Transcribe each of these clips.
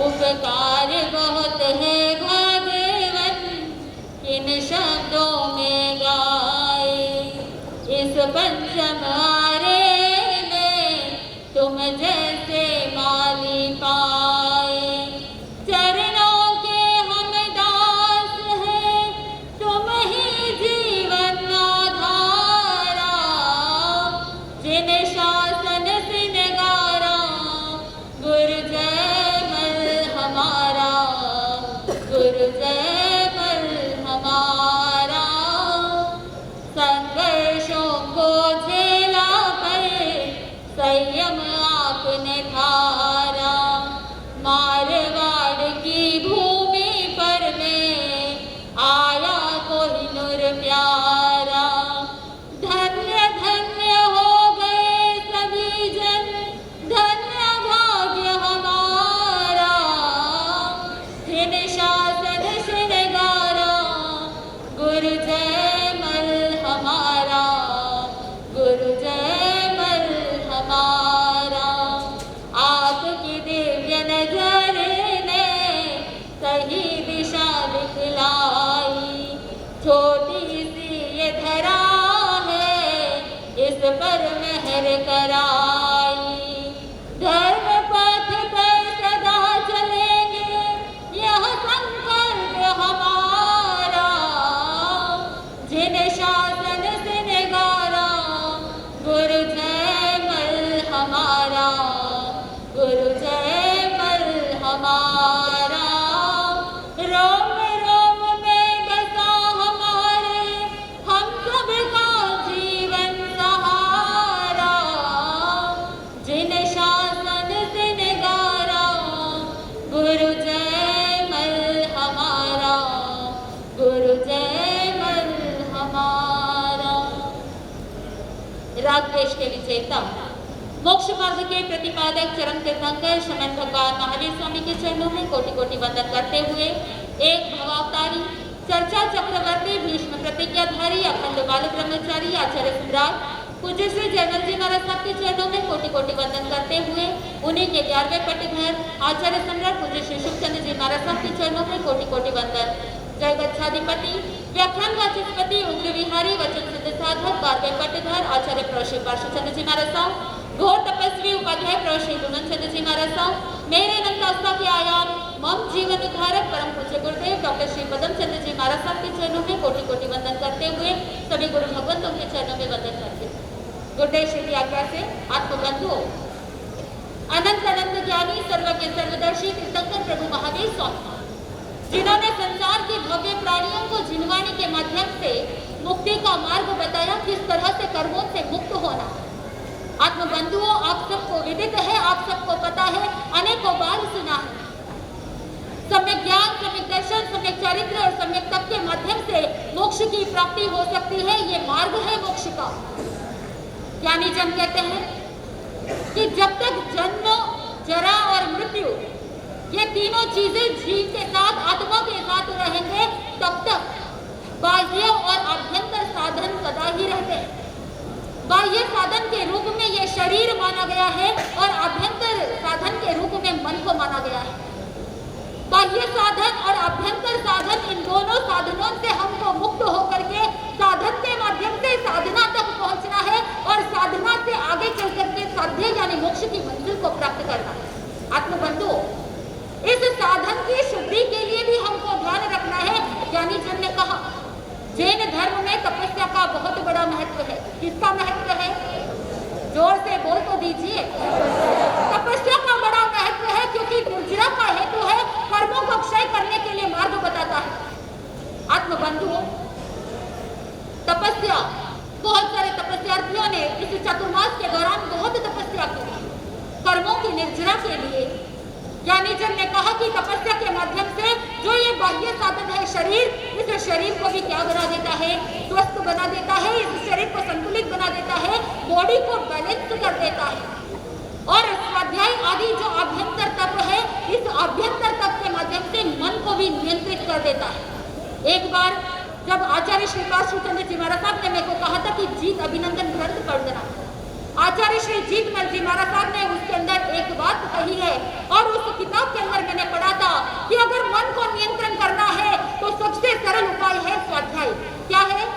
उपकार बहुत है भगवन किन शब्दों में गाए, इस पंचम आरे में तुम जैसे माली पाए। चरणों के हम दास हैं, तुम ही जीवन आधारा, जिन शासन सिनगारा गुरु जयमल हमारा, गुरु जयमल हमारा। संघर्षों को झेला कर संयम आपने धारा, मारवाड़ की भूमि पर में आया कोहिनूर प्यारा। धन्य धन्य हो गए सभी जन, धन्य भाग्य हमारा, जिन शासन सिनगारा गुरु जयमल हमारा, गुरु जयमल हमारा। आपकी दिव्य नजर ने सही दिशा दिखलाई, छोटी सी ये धरा है इस पर मेहर कराई। धर्म पथ पर सदा चलेंगे यह संकल्प हमारा, जिन शासन सिनगारा गुरु जयमल हमारा, गुरु जयमल हमारा। रोम रोम में बसा हमारे हम सबका जीवन सहारा, जिन शासन सिनगारा गुरु जयमल हमारा, गुरु जयमल हमारा। राग देश के विजेता मोक्ष मार्ग के प्रतिपादक चरम तीर्थंकर श्रीमद भगवान महावीर स्वामी के चरणों में कोटि कोटि वंदन करते हुए एक भवावतारी चर्चा चक्रवर्ती भीष्म प्रतिज्ञाधारी अखंड बाल ब्रह्मचारी आचार्य सम्राट पूज्य श्री जयमल जी महाराज साहब के चरणों में कोटि कोटि वंदन करते हुए उन्हीं के 11वें पट्टीधर आचार्य सम्राट पूज्य श्री शुभचंद्र जी महाराज साहब के चरणों में कोटि कोटि वंदन। जय गच्छाधिपति व्याख्यान वाचस्पति उग्र विहारी वचन सिद्ध साधक 12वें पट्टीधर आचार्य प्रश्री पार्श्वचंद्र जी महाराज साहब, घोर तपस्वी उपाध्याय प्रश्री दुमन चंद्र जी महाराज साहब, मेरे नंदास्ता के आयाम मम जीवन उद्धारक परम पूज्य गुरुदेव डॉक्टर श्री पदम चंद्र जी महाराज साहब के चरणों में कोटि कोटि वंदन करते हुए सभी गुरु भगवंतों के चरणों में वंदन करते हैं। गुरुदेव श्री की आज्ञा से आत्मबंधु अनंत अनंत ज्ञानी सर्वज्ञ सर्वदर्शी तीर्थंकर प्रभु महावीर स्वामी, जिन्होंने संसार के भव्य प्राणियों को जिनवाने के माध्यम से मुक्ति का मार्ग बताया, किस तरह से कर्मों से मुक्त होना। आत्मबंधुओं, आप सबको विदित है, आप सबको पता है, अनेकों बार सुना है। सम्यक ज्ञान, सम्यक दर्शन, सम्यक चरित्र और सम्यक तप के माध्यम से मोक्ष की प्राप्ति हो सकती है। ये मार्ग है मोक्ष का। ज्ञानी जन कहते हैं कि जब तक जन्म, जरा और मृत्यु ये तीनों चीजें जीव के साथ, आत्मा के साथ रहेंगे, तब तक बाह्य और आभ्यंतर साधन सदा ही रहते हैं। बाह्य साधन के रूप में ये शरीर माना गया है और आभ्यंतर साधन के रूप में मन को माना गया है। बाह्य साधन और आभ्यंतर साधन, इन दोनों साधनों से हमको मुक्त होकर के साधन के माध्यम से साधना तक पहुंचना है और साधना से आगे चल करके साध्य यानी मोक्ष की मंजिल को प्राप्त करना है। आत्मबंधु, इस साधन की शुद्धि के लिए भी हमको ध्यान रखना है। ज्ञानी जन ने कहा जैन धर्म में तपस्या का बहुत बड़ा महत्व है। किसका महत्व है? जोर से बोल तो दीजिए। तपस्या का बड़ा महत्व है, क्योंकि निर्जरा का हेतु है बंधुओं, तपस्या, बहुत सारे तपस्यार्थियों ने इस चतुर्मास के दौरान बहुत तपस्या की कर्मों की निर्जरा के लिए। ज्ञानी जन ने कहा कि तपस्या के माध्यम से जो ये बाह्य साधन है शरीर, इस शरीर को भी क्या बना देता है, स्वस्थ बना देता है, इस शरीर को संतुलित बना देता है, बॉडी को बैलेंस कर देता है। और स्वाध्याय आदि जो अभ्यंतर तप है, इस अभ्यंतर तप के माध्यम से मन को भी नियंत्रित कर देता है। एक बार जब आचार्य श्री काशीचंद्र जी महाराज साहब ने मेरे को कहा था कि जीत अभिनंदन ग्रंथ पढ़ देना, आचार्य श्री जीतमल जी महाराज साहब ने उसके अंदर एक बात कही है और उस किताब के अंदर मैंने पढ़ा था कि अगर मन को नियंत्रण करना है तो सबसे सरल उपाय है स्वाध्याय। क्या है?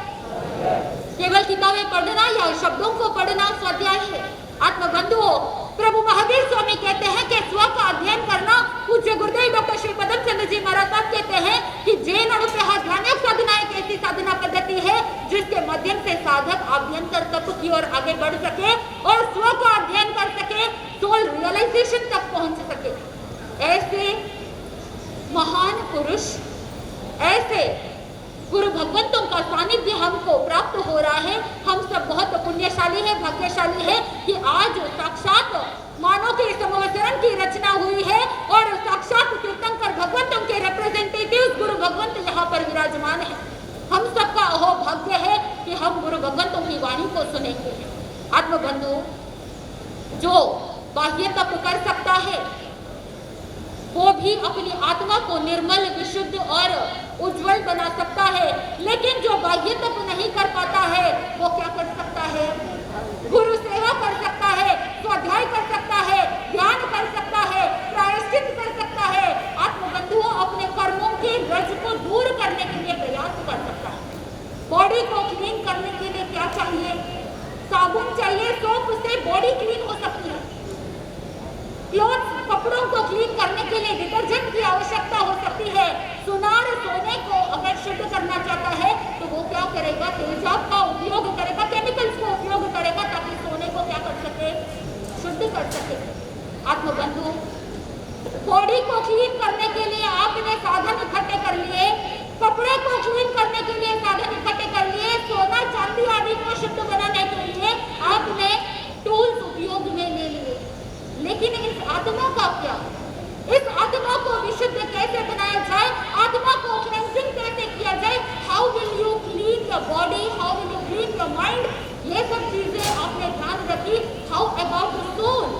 केवल किताबें पढ़ना या शब्दों को पढ़ना स्वाध्याय है। आत्मबंधुओं, प्रभु महावीर स्वामी कहते हैं कि स्व का अध्ययन करना। पूज्य गुरुदेव डॉक्टर श्री पदम चंद्र जी महाराज साहब कहते हैं कि जैन अनुप्रहार ध्यान साधना एक ऐसी साधना पद्धति है जिसके माध्यम से साधक आभ्यंतर तप की ओर आगे बढ़ सके और स्व का अध्ययन कर सके, सोल रियलाइजेशन तक पहुंच सके। ऐसे महान पुरुष, ऐसे गुरु भगवंतों का सानिध्य हमको प्राप्त हो रहा है। हम सब बहुत पुण्यशाली है, भाग्यशाली है कि आज साक्षात मानव के समवचरण की रचना हुई है और साक्षात तीर्थंकर भगवंतों के रिप्रेजेंटेटिव गुरु भगवंत यहाँ पर विराजमान है। हम सबका अहो भाग्य है कि हम गुरु भगवंतों की वाणी को सुनेंगे। आत्मबंधु, जो बाह्य तप कर सकता है वो भी अपनी आत्मा को निर्मल, विशुद्ध और उज्जवल बना सकता है, लेकिन जो बाह्य तप नहीं कर पाता है वो क्या कर सकता है? गुरु सेवा कर सकता है, स्वाध्याय कर सकता है, ध्यान कर सकता है, प्रायश्चित कर सकता है। आत्मबंधुओं, अपने कर्मों के रज को दूर करने के लिए प्रयास कर सकता है। बॉडी को क्लीन करने के लिए क्या चाहिए? साबुन चाहिए, सोप से बॉडी क्लीन हो सकती है। क्लॉथ्स, कपड़ों को क्लीन करने के लिए डिटर्जेंट की आवश्यकता हो सकती है। सुनार, सोने को अगर शुद्ध करना चाहता है तो वो क्या करेगा? तेजाब का उपयोग करेगा, केमिकल्स का उपयोग करेगा ताकि सोने को क्या कर सके? शुद्ध कर सके। आत्मबंधु, बॉडी को क्लीन करने के लिए आपने साधन इकट्ठे कर लिए, कपड़े को क्लीन करने के लिए साधन इकट्ठे कर लिए, सोना चांदी आदि को शुद्ध बनाने के लिए आपने टूल्स उपयोग में ले लिए, लेकिन इस आत्मा का क्या? इस आत्मा को विशुद्ध कैसे बनाया जाए? आत्मा को क्लेंजिंग कैसे किया जाए? How will you clean your body, how will you clean your mind? ये सब चीजें आपने ध्यान रखी। How about the soul?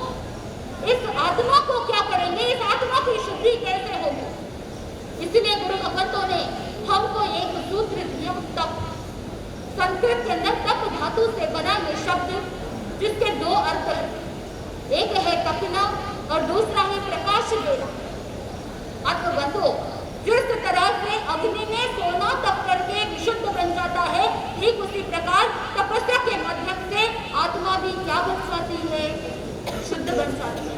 इस आत्मा को क्या करेंगे? इस आत्मा की शुद्धि कैसे होगी? इसलिए गुरु भगवंतों ने हमको एक सूत्र दिया, तप। संस्कृत के अंदर तप धातु से बना ये शब्द, जिसके दो अर्थ है, एक है तपना और दूसरा है प्रकाश देना। आत्मबंधु, जिस तरह से अग्नि में सोना तप करके विशुद्ध बन जाता है, ठीक उसी प्रकार तपस्या के माध्यम से आत्मा भी क्या बन जाती है? शुद्ध बन जाती है।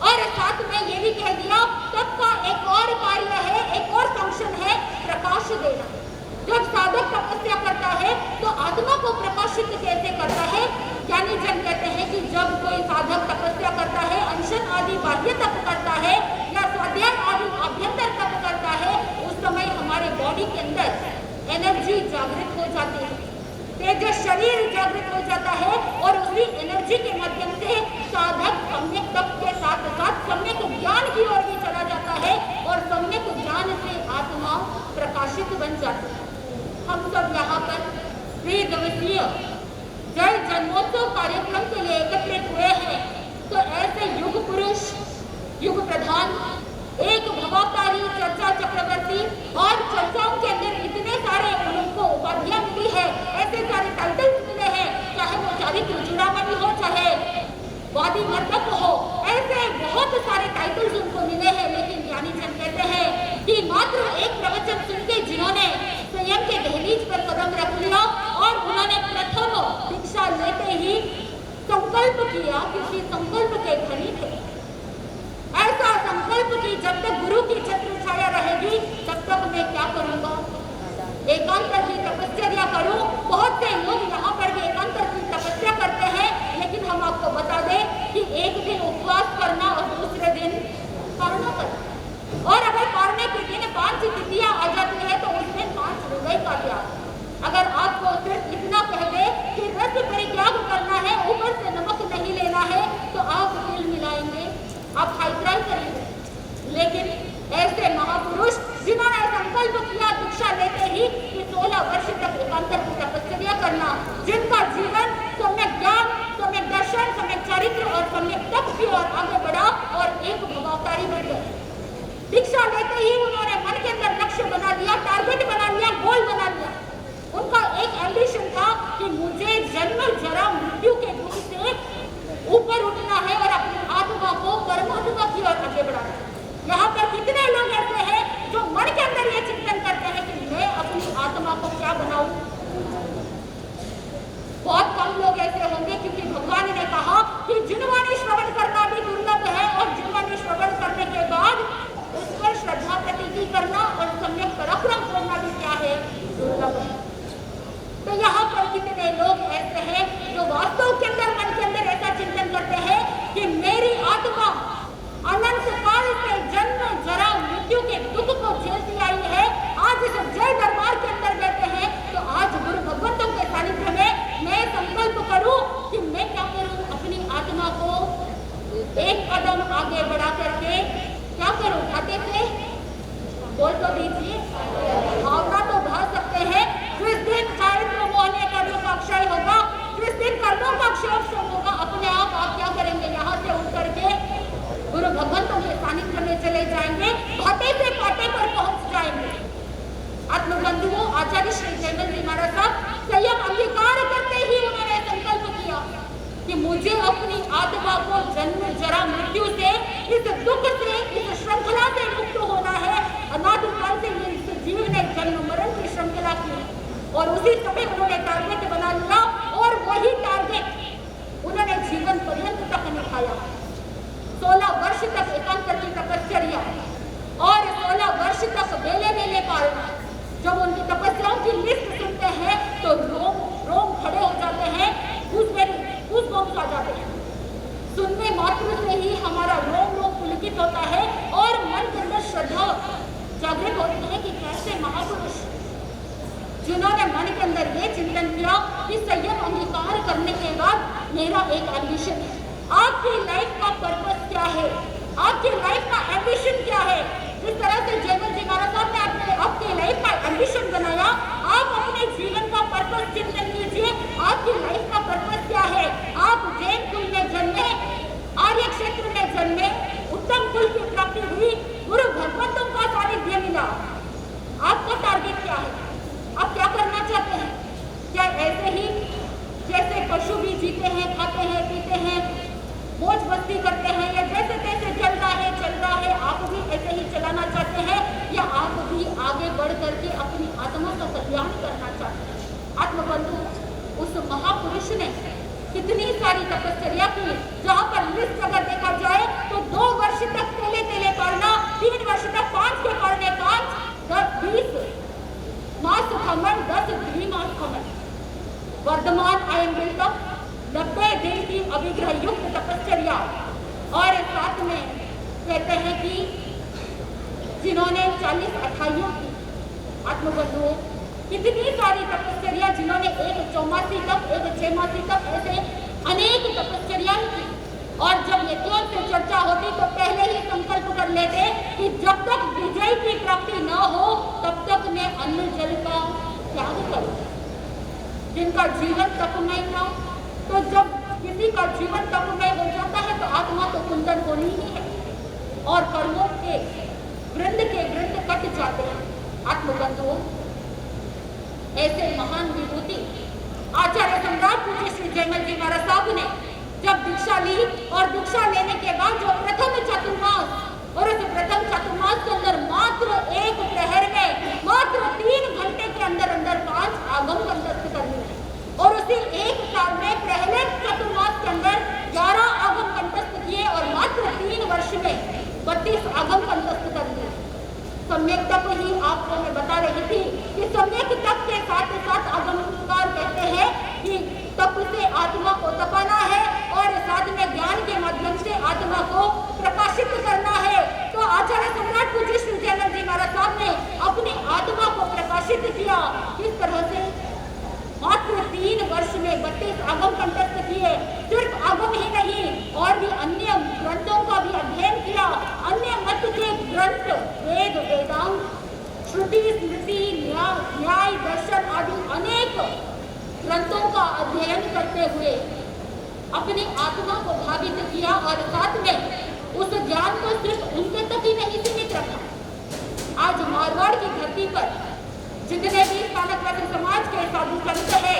और साथ में ये भी कह दिया, तप का एक और कार्य है, एक और फंक्शन है प्रकाश देना। जब साधक तपस्या करता है तो आत्मा को प्रकाशित कैसे करता है? ज्ञानी जन कहते हैं कि जब कोई साधक तपस्या करता है, अनशन आदि बाह्य तप करता है या स्वाध्याय आदि आभ्यंतर तप करता है, उस समय हमारे बॉडी के अंदर एनर्जी जागृत हो जाती है, तेजस शरीर जागृत हो जाता है और उसी एनर्जी के माध्यम से साधक सम्यक तप के साथ साथ सम्यक ज्ञान की ओर भी चला जाता है और सम्यक ज्ञान से आत्मा प्रकाशित बन जाती है। हम सब यहाँ पर 3 दिवसीय जल जन्मोत्सव कार्यक्रम के लिए एकत्रित हुए हैं, तो ऐसे युग पुरुष, युग प्रधान, एक भवावतारी, चर्चा चक्रवर्ती और चर्चाओं के अंदर इतने सारे उनको उपाधियां मिली है, ऐसे सारे टाइटल्स मिले हैं, चाहे वो चारित्र चूड़ामणि हो, चाहे वादी मर्दक हो, ऐसे बहुत सारे टाइटल्स उनको मिले हैं। लेकिन ज्ञानी जन कहते हैं कि मात्र एक प्रवचन सुन के जिन्होंने संयम के दहलीज पर कदम रख लिया और उन्होंने प्रथम दीक्षा लेते ही संकल्प किया, क्योंकि संकल्प के धनी थे, ऐसा संकल्प कि जब तक गुरु की छत्र छाया रहेगी तब तक मैं क्या करूंगा? एकांतर की तपस्या करूं। बहुत से लोग यहाँ पर भी एकांतर की तपस्या करते हैं, लेकिन हम आपको बता दें कि एक दिन उपवास करना और दूसरे दिन पारणा करना, और अगर पारने के दिन 5 तिथियां आ जाती है तो उसमें 5 हृदय का लेकिन ऐसे महापुरुष जिन्होंने संकल्प किया दीक्षा लेते ही कि 16 वर्ष तक एकांतर की तपस्या करना, जिनका जीवन सम्यक ज्ञान, सम्यक दर्शन, सम्यक चरित्र और सम्यक तप की ओर आगे बढ़ा और एक भवावतारी बन गए। दीक्षा लेते ही उन्होंने मन के अंदर लक्ष्य बना लिया, टारगेट बना लिया, गोल बना लिया। उनका एक एम्बिशन था कि मुझे जन्म जरा मृत्यु के दुख से ऊपर उठना है और अपनी आत्मा को परमात्मा की ओर आगे बढ़ाना है। यहाँ पर कितने लोग ऐसे हैं जो मन के अंदर ये चिंतन करते हैं कि मैं अपनी आत्मा को क्या बनाऊं? बहुत कम लोग ऐसे होंगे, क्योंकि भगवान ने कहा कि जिनवाणी श्रवण करना भी दुर्लभ है और जिनवाणी श्रवण करने के बाद उस पर श्रद्धा प्रतिष्ठा करना और सम्यक पराक्रम करना भी क्या है? दुर्लभ है। तो यहाँ पर कितने लोग ऐसे हैं जो वास्तव के अंदर मन के अंदर ऐसा चिंतन करते हैं कि मेरी आत्मा अनंत काल से जन्म जरा मृत्यु के दुख को झेलती आई है। आज इस जय दरबार के अंदर बैठे हैं तो आज गुरु भगवंतों के सानिध्य में मैं संकल्प करूं कि मैं क्या करूं, अपनी आत्मा को एक कदम आगे बढ़ा करके क्या करूं? खाते से बोल तो दीजिए, भावना तो भा सकते हैं। जिस दिन चारित्र मोहनीय कर्मों का क्षय होगा, जिस दिन कर्मों का क्षय होगा, अपने आप क्या करेंगे? यहाँ से उठ करके गुरु भगवंतों के सानिध्य में चले जाएंगे, भाटे से पाटे पर पहुंच जाएंगे। आत्मबंधुओं, आचार्य श्री जयमल जी महाराज साहब संयम अंगीकार करते ही उन्होंने संकल्प किया कि मुझे अपनी आत्मा को जन्म जरा मृत्यु से, इस दुख से, इस श्रृंखला से मुक्त होना है। अनादि काल से इस जीव ने जन्म मरण की श्रृंखला की और उसी समय उन्होंने टारगेट बना लिया और वही टारगेट उन्होंने जीवन पर्यंत तक निभाया। 16 वर्ष तक एकांतर की तपस्या और 16 वर्ष तक बेले बेले पालना। जब उनकी तपस्याओं की लिस्ट सुनते हैं तो रोम खड़े हो जाते हैं, गूज़बम्स आ जाते हैं। सुनने मात्र से ही हमारा रोम पुलकित होता है और मन के अंदर श्रद्धा जागृत होती है कि कैसे महापुरुष जिन्होंने मन के अंदर ये चिंतन किया कि संयम अंगीकार करने के बाद मेरा एक एम्बिशन है। आपकी लाइफ का पर्पस क्या है? आपकी लाइफ का एम्बिशन क्या है? जिस तरह से जयमल जी महाराज साहब ने आपके लाइफ का एम्बिशन बनाया, आप अपने जीवन का पर्पस चिंतन कीजिए। आपकी लाइफ का पर्पस क्या है? आप जैन कुल में जन्मे, आर्य क्षेत्र में जन्मे, उत्तम कुल की प्राप्ति हुई, गुरु भगवंतों का सानिध्य मिला। आपका टारगेट क्या है? आप क्या करना चाहते हैं? क्या ऐसे ही जैसे पशु भी जीते हैं, खाते हैं, पीते हैं, मौज मस्ती करते हैं, या जैसे तैसे चल रहा है आप भी ऐसे ही चलाना चाहते हैं, या आप भी आगे बढ़ करके अपनी आत्मा का कल्याण करना चाहते हैं? आत्मबंधु, उस महापुरुष ने कितनी सारी तपस्या की, जहाँ पर लिस्ट अगर देखा जाए तो 2 वर्ष तक तेले पढ़ना, 3 वर्ष तक 5 के पढ़ने, 5, 10, 20 मास खमन, 10 द्विमास खमन। वर्धमान आयन बिल्डअप, 90 दिन की अभिग्रह युक्त तपस्या और साथ में कहते हैं कि जिन्होंने 40 अठाइयों की, आत्मबंधुओं कितनी सारी तपस्या, जिन्होंने एक 84 तक, एक 6 तक, ऐसे अनेक तपस्या की। और जब यतियों से चर्चा होती तो पहले ही संकल्प कर लेते कि जब तक विजय की प्राप्ति न हो तब तक मैं अन्न जल का त्याग करूं। जिनका जीवन तपमय था, तो जब किसी का जीवन तपमय हो जाता है तो आत्मा तो कुंदन होनी ही है और कर्मों के वृंद कट जाते हैं। आत्मबंधुओं, ऐसे महान विभूति आचार्य सम्राट पूज्य श्री जयमल जी महाराज साहब ने जब दीक्षा ली और दीक्षा लेने के बाद जो प्रथम चतुर्मास और उस प्रथम चतुर्मास के अंदर मात्र 1 प्रहर में, मात्र 3 घंटे के अंदर 5 आगम कंठस्थ करनी है और उसी 1 साल में पहले चतुर्मास के अंदर 11 आगम कंठस्थ किए और मात्र 3 वर्ष में 32 आगम कंठस्थ कर दिए। सम्यक तप ही आपको मैं बता रही थी कि सम्यक तप के साथ साथ आगमकार कहते हैं कि तप से आत्मा को तपाना है और साथ में ज्ञान के माध्यम से आत्मा को प्रकाशित करना है। तो आचार्य सम्राट पूज्य श्री जयमल जी महाराज साहब ने अपनी आत्मा को प्रकाशित किया। किस तरह से? मात्र 3 वर्ष में 32 आगम कंठस्थ किए। सिर्फ आगम ही नहीं और भी अन्य ग्रंथों का भी अध्ययन किया, अन्य मत के श्रुति स्मृति न्याय दर्शन आदि अनेक ग्रंथों का अध्ययन करते हुए अपनी आत्मा को भावित किया और साथ में उस ज्ञान को सिर्फ उनके तक ही नहीं सीमित रखा। आज मारवाड़ की धरती पर जितने भी स्थानक समाज के साधु संत है,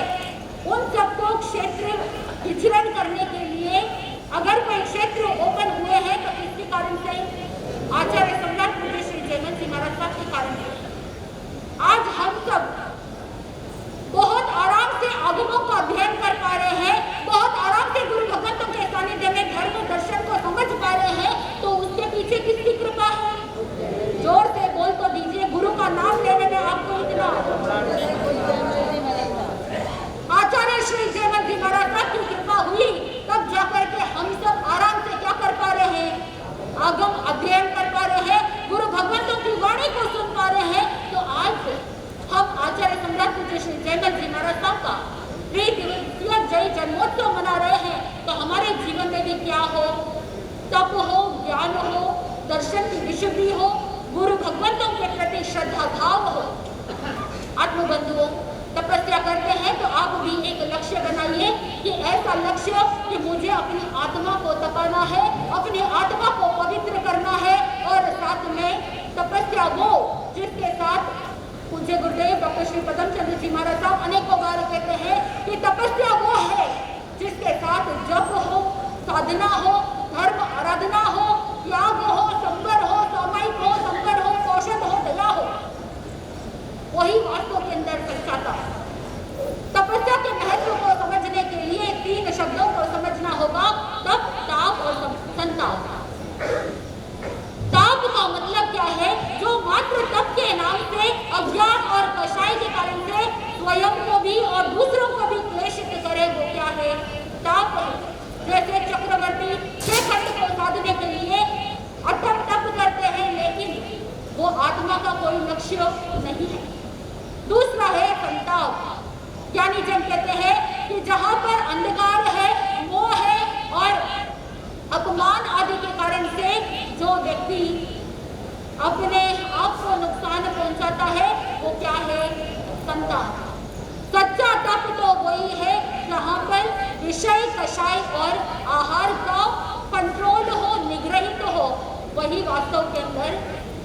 उन सबको क्षेत्र विचरण करने के लिए अगर कोई क्षेत्र ओपन हुए हैं तो इसके कारण से आचार्य सम्राट पूज्य श्री जयमल जी महाराज साहब के कारण है। आज हम सब बहुत आराम से आगमों का अध्ययन कर पा रहे हैं, बहुत आराम से गुरु भगवंतों के सानिध्य में धर्म दर्शन को समझ पा रहे हैं, तो उसके पीछे किसकी कृपा है? जोर से बोल तो दीजिए, गुरु का नाम लेने में आपको इतना आचार्य श्री जयमल जी महाराज साहब की कृपा हुई, तब जाकर के हम सब आराम से क्या कर पा रहे हैं? आगम अध्ययन कर पा रहे हैं, गुरु भगवंतों की वाणी को सुन पा रहे हैं। तो आज हम आचार्य सम्राट पूज्य श्री जयमल जी महाराज साहब का 3 दिवसीय जय जन्मोत्सव मना रहे हैं, तो हमारे जीवन में भी क्या हो? तप हो, ज्ञान हो, दर्शन की विशुद्धि हो, गुरु भगवंतों के प्रति श्रद्धा भाव हो। आत्मबंधुओं, तपस्या करते हैं तो आप भी एक लक्ष्य बनाइए कि ऐसा लक्ष्य कि मुझे अपनी आत्मा को तपाना है, अपनी आत्मा को पवित्र करना है, और साथ में तपस्या वो जिसके साथ पूज्य गुरुदेव डॉक्टर श्री पदम चंद्र जी महाराज साहब अनेकों बार कहते हैं कि तपस्या वो है जिसके साथ जप हो, साधना हो, धर्म आराधना हो, त्याग हो, संबर हो, सामायिक हो, संकर हो, कौशल हो, दया हो, वही वास्तव के अंदर सच्चाता है। तपस्या के महत्व को समझने के लिए 3 शब्दों को समझना होगा, तप, ताप और संताप। ताप का मतलब क्या है? जो मात्र तप के नाम से अज्ञान और कषाय के कारण से स्वयं को भी और दूसरों को भी क्लेशित करे, वो क्या है? ताप है। जैसे चक्रवर्ती 6 खंड को साधने के लिए अथक तप करते हैं, लेकिन वो आत्मा का कोई लक्ष्य नहीं है। दूसरा है संताप। ज्ञानी जन कहते हैं कि जहां पर अंधकार है, मोह है और अपमान आदि के कारण से जो व्यक्ति अपने आप को नुकसान पहुंचाता है, वो क्या है? संताप। सच्चा तप तो वही है जहां पर विषय, कषाय और आहार का कंट्रोल हो, निग्रहित हो, वही वास्तव के अंदर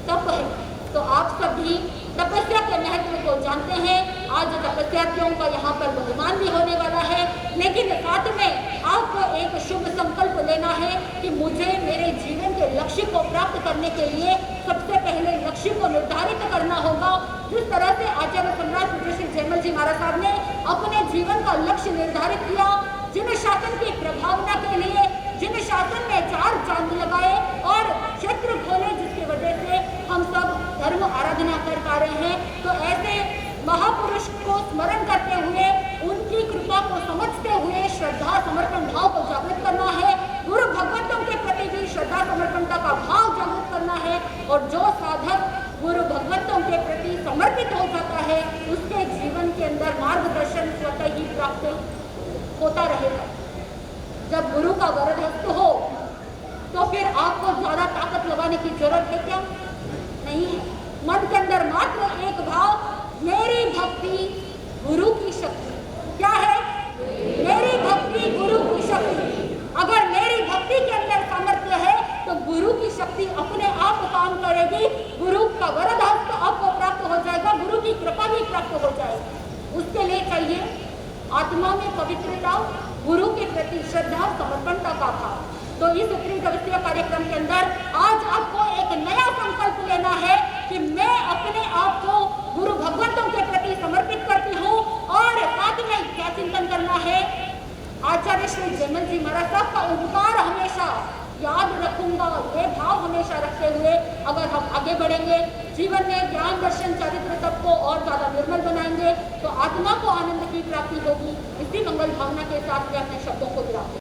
तप है। तो आप सभी तपस्या के महत्व को जानते हैं। आज तपस्यार्थियों का यहाँ पर बहुमान भी होने वाला है, लेकिन साथ में आपको एक शुभ संकल्प लेना है कि मुझे मेरे जीवन के लक्ष्य को प्राप्त करने के लिए सबसे पहले लक्ष्य को निर्धारित करना होगा। जिस तरह से आचार्य सम्राट पूज्य श्री जयमल जी महाराज साहब ने अपने जीवन का लक्ष्य निर्धारित किया, जिन शासन की प्रभावना के लिए जिन शासन में 4 चांद लगाए और क्षेत्र खोले, जिसकी वजह से हम सब धर्म आराधना कर पा रहे हैं, तो ऐसे महापुरुष को स्मरण करते हुए, उनकी कृपा को समझते हुए श्रद्धा समर्पण भाव को जागृत करना है। गुरु भगवंतों के प्रति भी श्रद्धा समर्पणता का भाव जागृत करना है, और जो साधक गुरु भगवंतों के प्रति समर्पित हो जाता है, उसके जीवन के अंदर मार्गदर्शन स्वतः ही प्राप्त होता रहेगा। जब गुरु का वरद हस्त हो तो फिर आपको ज्यादा ताकत लगाने की जरूरत है क्या? नहीं है। मन के अंदर मात्र एक भाव, मेरी भक्ति गुरु की शक्ति। क्या है? मेरी भक्ति गुरु की शक्ति। अगर मेरी भक्ति के अंदर सामर्थ्य है तो गुरु की शक्ति अपने आप काम करेगी, गुरु का वरद हस्त आपको प्राप्त हो जाएगा, गुरु की कृपा भी प्राप्त हो जाएगी। उसके लिए चाहिए आत्मा में पवित्रता, गुरु के प्रति श्रद्धा समर्पणता का भाव। तो इस 3 दिवसीय कार्यक्रम के अंदर आज आपको एक नया संकल्प लेना है कि मैं अपने आप को गुरु भगवंतों के प्रति समर्पित करती हूँ, और साथ में क्या चिंतन करना है? आचार्य श्री जयमल जी महाराज साहब का उपकार हमेशा याद रखूंगा। ये भाव हमेशा रखते हुए अगर हम आगे बढ़ेंगे, जीवन में ज्ञान दर्शन चरित्र सबको और ज्यादा निर्मल बनाएंगे, तो आत्मा को आनंद की प्राप्ति होगी। इसी मंगल भावना के साथ मैं अपने शब्दों को विराम